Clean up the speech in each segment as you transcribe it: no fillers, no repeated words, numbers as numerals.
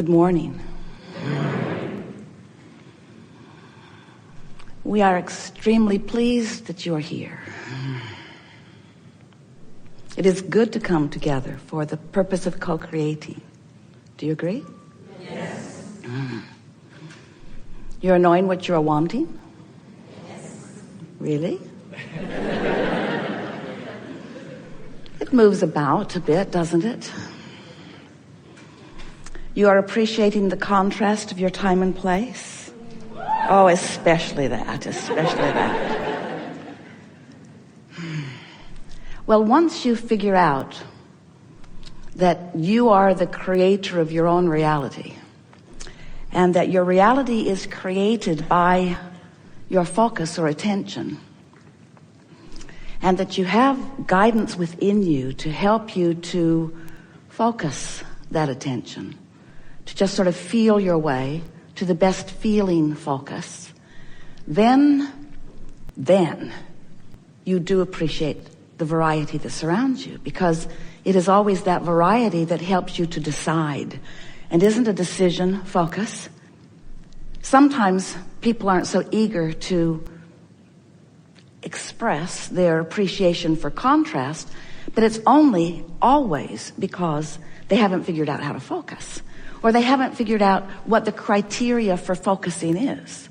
Good morning. We are extremely pleased that you are here. It is good to come together for the purpose of co-creating. Do you agree? Yes. You're knowing what you're wanting? Yes. Really? It moves about a bit, doesn't it? You are appreciating the contrast of your time and place? Oh, especially that. Well, once you figure out that you are the creator of your own reality, and that your reality is created by your focus or attention, and that you have guidance within you to help you to focus that attention, to just sort of feel your way to the best feeling focus, then you do appreciate the variety that surrounds you, because it is always that variety that helps you to decide. And isn't a decision focus? Sometimes people aren't so eager to express their appreciation for contrast, but it's only always because they haven't figured out how to focus, or they haven't figured out what the criteria for focusing is.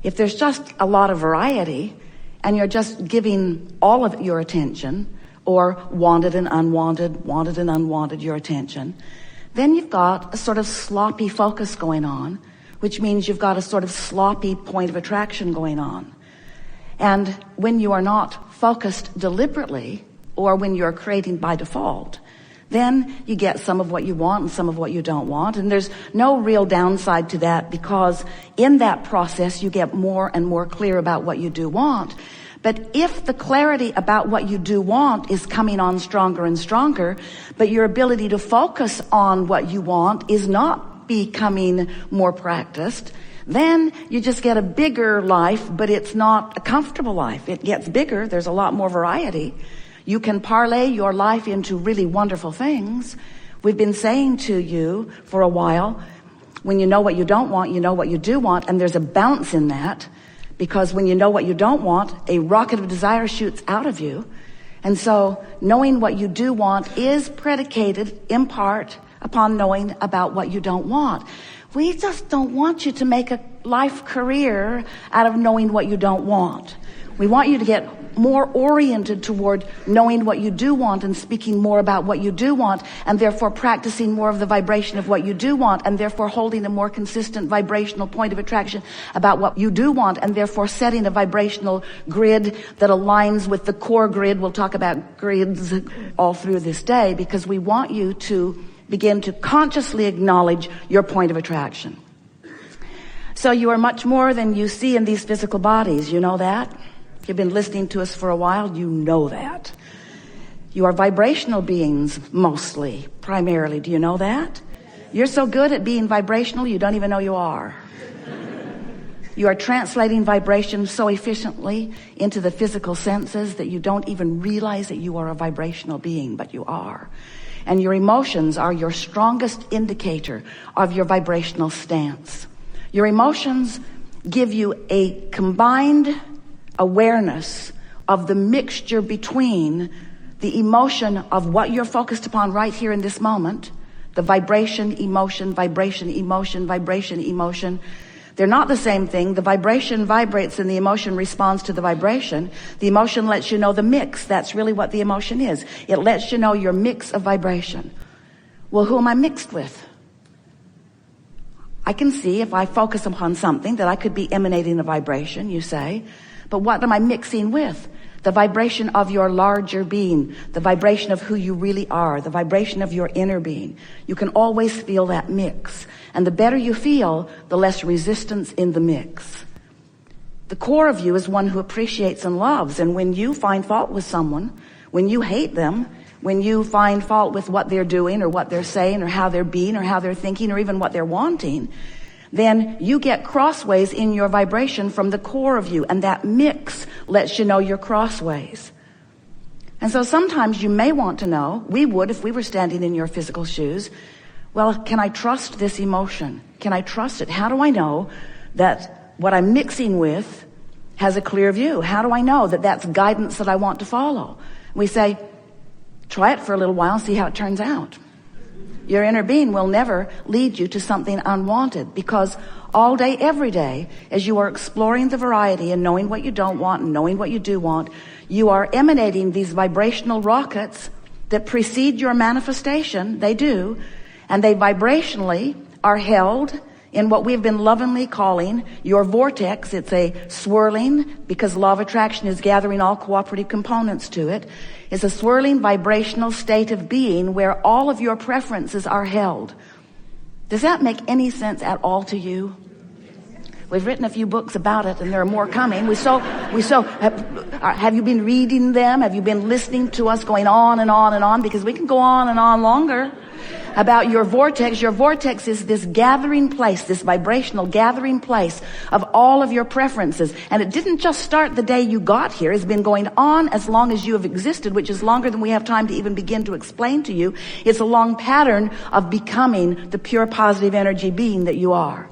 If there's just a lot of variety and you're just giving all of your attention, or wanted and unwanted your attention, then you've got a sort of sloppy focus going on, which means you've got a sort of sloppy point of attraction going on. And when you are not focused deliberately, or when you're creating by default, then you get some of what you want and some of what you don't want. And there's no real downside to that, because in that process you get more and more clear about what you do want. But if the clarity about what you do want is coming on stronger and stronger, but your ability to focus on what you want is not becoming more practiced, then you just get a bigger life, but it's not a comfortable life. It gets bigger. There's a lot more variety. You can parlay your life into really wonderful things. We've been saying to you for a while, when you know what you don't want, you know what you do want, and there's a bounce in that, because when you know what you don't want, a rocket of desire shoots out of you. And so knowing what you do want is predicated in part upon knowing about what you don't want. We just don't want you to make a life career out of knowing what you don't want. We want you to get more oriented toward knowing what you do want and speaking more about what you do want, and therefore practicing more of the vibration of what you do want, and therefore holding a more consistent vibrational point of attraction about what you do want, and therefore setting a vibrational grid that aligns with the core grid. We'll talk about grids all through this day, because we want you to begin to consciously acknowledge your point of attraction. So you are much more than you see in these physical bodies. You know that? If you've been listening to us for a while, you know that. You are vibrational beings, mostly, primarily. Do you know that? You're so good at being vibrational, you don't even know you are. You are translating vibration so efficiently into the physical senses that you don't even realize that you are a vibrational being, but you are. And your emotions are your strongest indicator of your vibrational stance. Your emotions give you a combined awareness of the mixture between the emotion of what you're focused upon right here in this moment, the vibration, emotion. They're not the same thing. The vibration vibrates and the emotion responds to the vibration. The emotion lets you know the mix. That's really what the emotion is. It lets you know your mix of vibration. Well, who am I mixed with? I can see if I focus upon something that I could be emanating a vibration, you say. But what am I mixing with? The vibration of your larger being, the vibration of who you really are, the vibration of your inner being. You can always feel that mix. And the better you feel, the less resistance in the mix. The core of you is one who appreciates and loves. And when you find fault with someone, when you hate them, when you find fault with what they're doing or what they're saying or how they're being or how they're thinking or even what they're wanting, then you get crossways in your vibration from the core of you, and that mix lets you know you're crossways. And so sometimes you may want to know, we would if we were standing in your physical shoes, Well, can I trust this emotion? Can I trust it? How do I know that what I'm mixing with has a clear view? How do I know that that's guidance that I want to follow? We say, try it for a little while and see how it turns out. Your inner being will never lead you to something unwanted, because all day, every day, as you are exploring the variety and knowing what you don't want and knowing what you do want, you are emanating these vibrational rockets that precede your manifestation. They do. And they vibrationally are held in what we've been lovingly calling your vortex. It's a swirling, because law of attraction is gathering all cooperative components to it. It's a swirling vibrational state of being where all of your preferences are held. Does that make any sense at all to you? We've written a few books about it, and there are more coming. Have you been reading them? Have you been listening to us going on and on and on? Because we can go on and on longer about your vortex. Your vortex is this gathering place, this vibrational gathering place of all of your preferences. And it didn't just start the day you got here. It's been going on as long as you have existed, which is longer than we have time to even begin to explain to you. It's a long pattern of becoming the pure positive energy being that you are.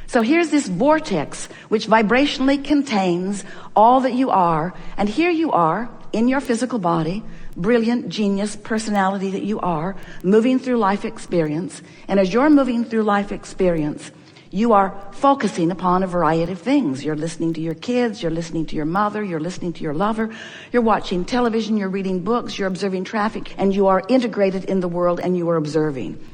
So here's this vortex which vibrationally contains all that you are. And here you are in your physical body, brilliant, genius, personality that you are, moving through life experience. And as you're moving through life experience, you are focusing upon a variety of things. You're listening to your kids, you're listening to your mother, you're listening to your lover, you're watching television, you're reading books, you're observing traffic, and you are integrated in the world and you are observing.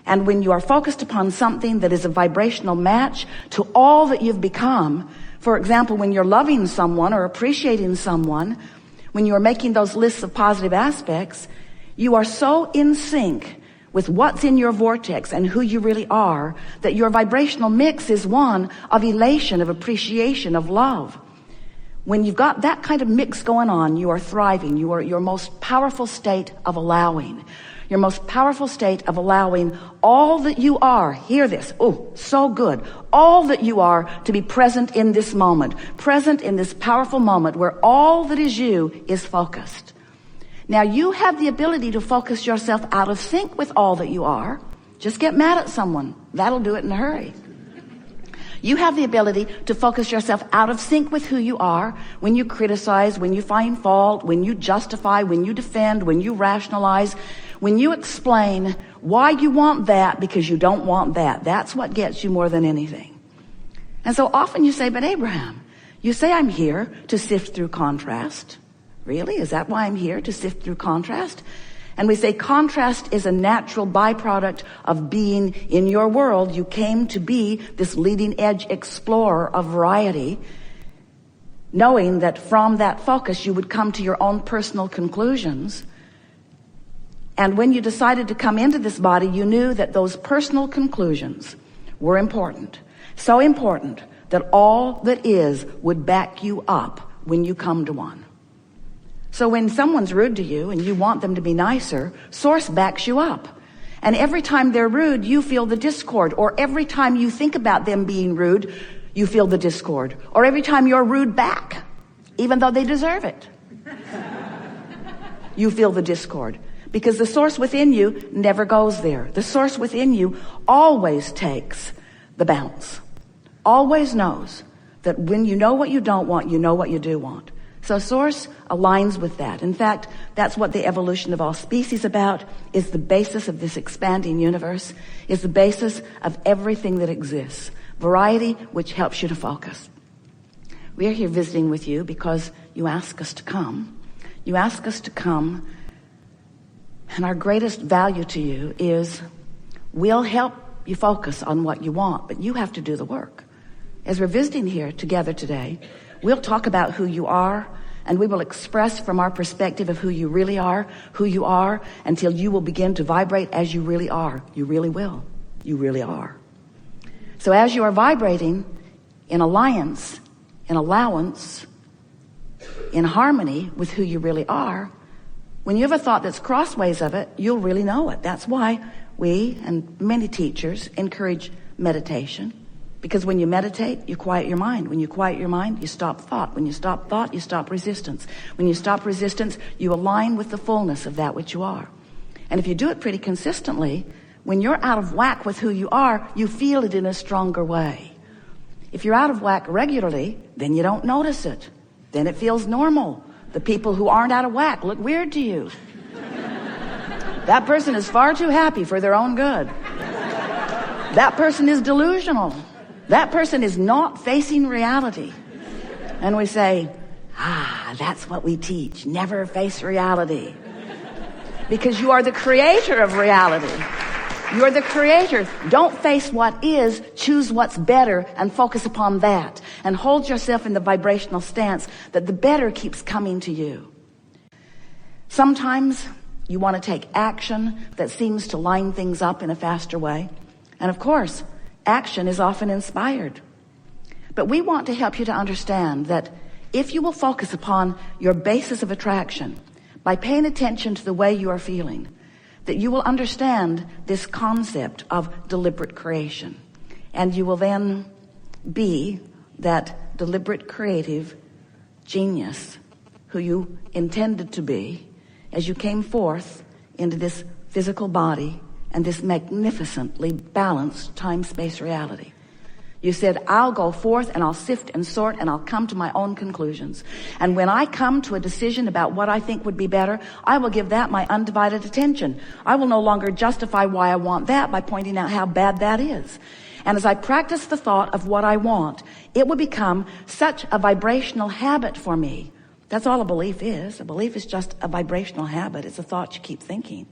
And when you are focused upon something that is a vibrational match to all that you've become, for example, when you're loving someone or appreciating someone, when you are making those lists of positive aspects, you are so in sync with what's in your vortex and who you really are that your vibrational mix is one of elation, of appreciation, of love. When you've got that kind of mix going on, you are thriving. You are your most powerful state of allowing. Your most powerful state of allowing all that you are. Hear this. Oh, so good. All that you are to be present in this moment. Present in this powerful moment where all that is you is focused. Now you have the ability to focus yourself out of sync with all that you are. Just get mad at someone. That'll do it in a hurry. You have the ability to focus yourself out of sync with who you are when you criticize, when you find fault, when you justify, when you defend, when you rationalize, when you explain why you want that because you don't want that. That's what gets you more than anything. And so often you say, but Abraham, you say I'm here to sift through contrast. Really? Is that why I'm here, to sift through contrast? And we say contrast is a natural byproduct of being in your world. You came to be this leading edge explorer of variety, knowing that from that focus you would come to your own personal conclusions. And when you decided to come into this body, you knew that those personal conclusions were important. So important that all that is would back you up when you come to one. So when someone's rude to you and you want them to be nicer, Source backs you up. And every time they're rude, you feel the discord. Or every time you think about them being rude, you feel the discord. Or every time you're rude back, even though they deserve it, you feel the discord. Because the source within you never goes there. The source within you always takes the bounce. Always knows that when you know what you don't want, you know what you do want. So Source aligns with that. In fact, that's what the evolution of all species about, is the basis of this expanding universe, is the basis of everything that exists. Variety, which helps you to focus. We are here visiting with you because you ask us to come. You ask us to come, and our greatest value to you is we'll help you focus on what you want, but you have to do the work. As we're visiting here together today, we'll talk about who you are, and we will express from our perspective of who you really are, who you are, until you will begin to vibrate as you really are. You really will. You really are. So as you are vibrating in alliance, in allowance, in harmony with who you really are, when you have a thought that's crossways of it, you'll really know it. That's why we and many teachers encourage meditation. Because when you meditate, you quiet your mind. When you quiet your mind, you stop thought. When you stop thought, you stop resistance. When you stop resistance, you align with the fullness of that which you are. And if you do it pretty consistently, When you're out of whack with who you are, you feel it in a stronger way. If you're out of whack regularly, then you don't notice it. Then it feels normal. The people who aren't out of whack look weird to you. That person is far too happy for their own good. That person is delusional. That person is not facing reality. And we say, that's what we teach. Never face reality. Because you are the creator of reality. You're the creator. Don't face what is, choose what's better and focus upon that. And hold yourself in the vibrational stance that the better keeps coming to you. Sometimes you want to take action that seems to line things up in a faster way. And of course, action is often inspired. But we want to help you to understand that if you will focus upon your basis of attraction by paying attention to the way you are feeling, that you will understand this concept of deliberate creation. And you will then be that deliberate creative genius who you intended to be as you came forth into this physical body and this magnificently balanced time-space reality. You said, I'll go forth and I'll sift and sort and I'll come to my own conclusions. And when I come to a decision about what I think would be better, I will give that my undivided attention. I will no longer justify why I want that by pointing out how bad that is. And as I practice the thought of what I want, it will become such a vibrational habit for me. That's all a belief is. A belief is just a vibrational habit. It's a thought you keep thinking.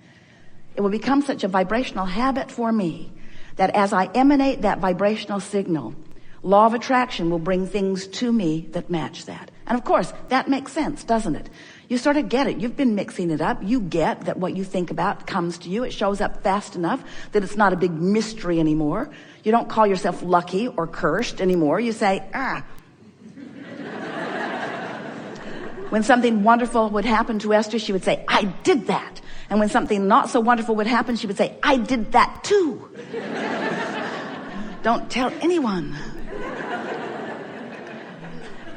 It will become such a vibrational habit for me that as I emanate that vibrational signal, law of attraction will bring things to me that match that. And of course, that makes sense, doesn't it? You sort of get it. You've been mixing it up. You get that what you think about comes to you. It shows up fast enough that it's not a big mystery anymore. You don't call yourself lucky or cursed anymore. You say, When something wonderful would happen to Esther, she would say, I did that. And when something not so wonderful would happen, she would say, I did that too. Don't tell anyone.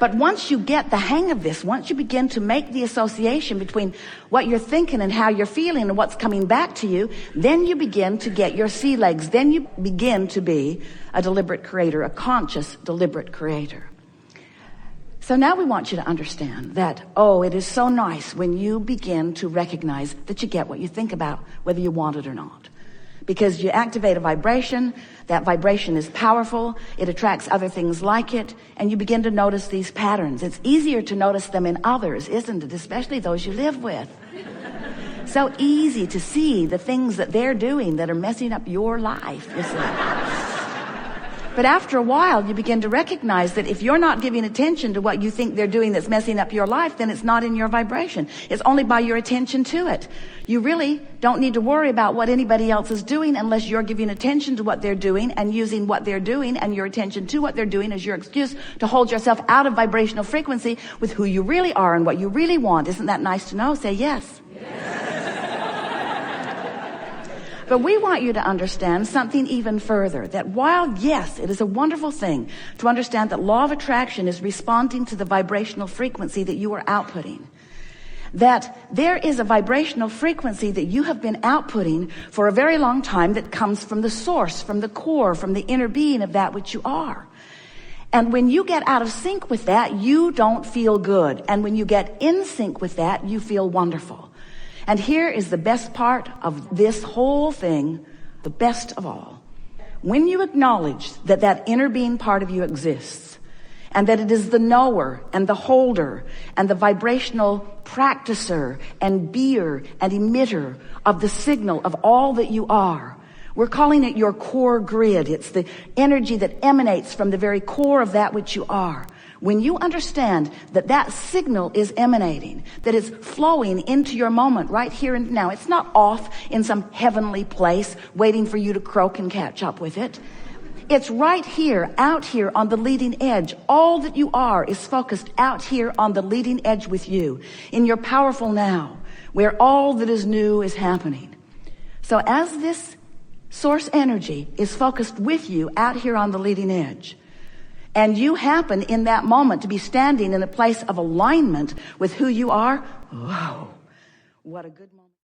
But once you get the hang of this, once you begin to make the association between what you're thinking and how you're feeling and what's coming back to you, then you begin to get your sea legs. Then you begin to be a deliberate creator, a conscious, deliberate creator. So now we want you to understand that, it is so nice when you begin to recognize that you get what you think about, whether you want it or not. Because you activate a vibration, that vibration is powerful, it attracts other things like it, and you begin to notice these patterns. It's easier to notice them in others, isn't it? Especially those you live with. So easy to see the things that they're doing that are messing up your life, isn't it? But after a while, you begin to recognize that if you're not giving attention to what you think they're doing that's messing up your life, then it's not in your vibration. It's only by your attention to it. You really don't need to worry about what anybody else is doing unless you're giving attention to what they're doing and using what they're doing and your attention to what they're doing as your excuse to hold yourself out of vibrational frequency with who you really are and what you really want. Isn't that nice to know? Say yes. But we want you to understand something even further, that while, yes, it is a wonderful thing to understand that law of attraction is responding to the vibrational frequency that you are outputting, that there is a vibrational frequency that you have been outputting for a very long time that comes from the source, from the core, from the inner being of that which you are. And when you get out of sync with that, you don't feel good. And when you get in sync with that, you feel wonderful. And here is the best part of this whole thing, the best of all. When you acknowledge that that inner being part of you exists, and that it is the knower and the holder and the vibrational practicer and beer and emitter of the signal of all that you are, we're calling it your core grid. It's the energy that emanates from the very core of that which you are. When you understand that that signal is emanating, that it's flowing into your moment right here and now, it's not off in some heavenly place waiting for you to croak and catch up with it. It's right here, out here on the leading edge. All that you are is focused out here on the leading edge with you, in your powerful now, where all that is new is happening. So as this source energy is focused with you out here on the leading edge, and you happen in that moment to be standing in a place of alignment with who you are, whoa, what a good moment.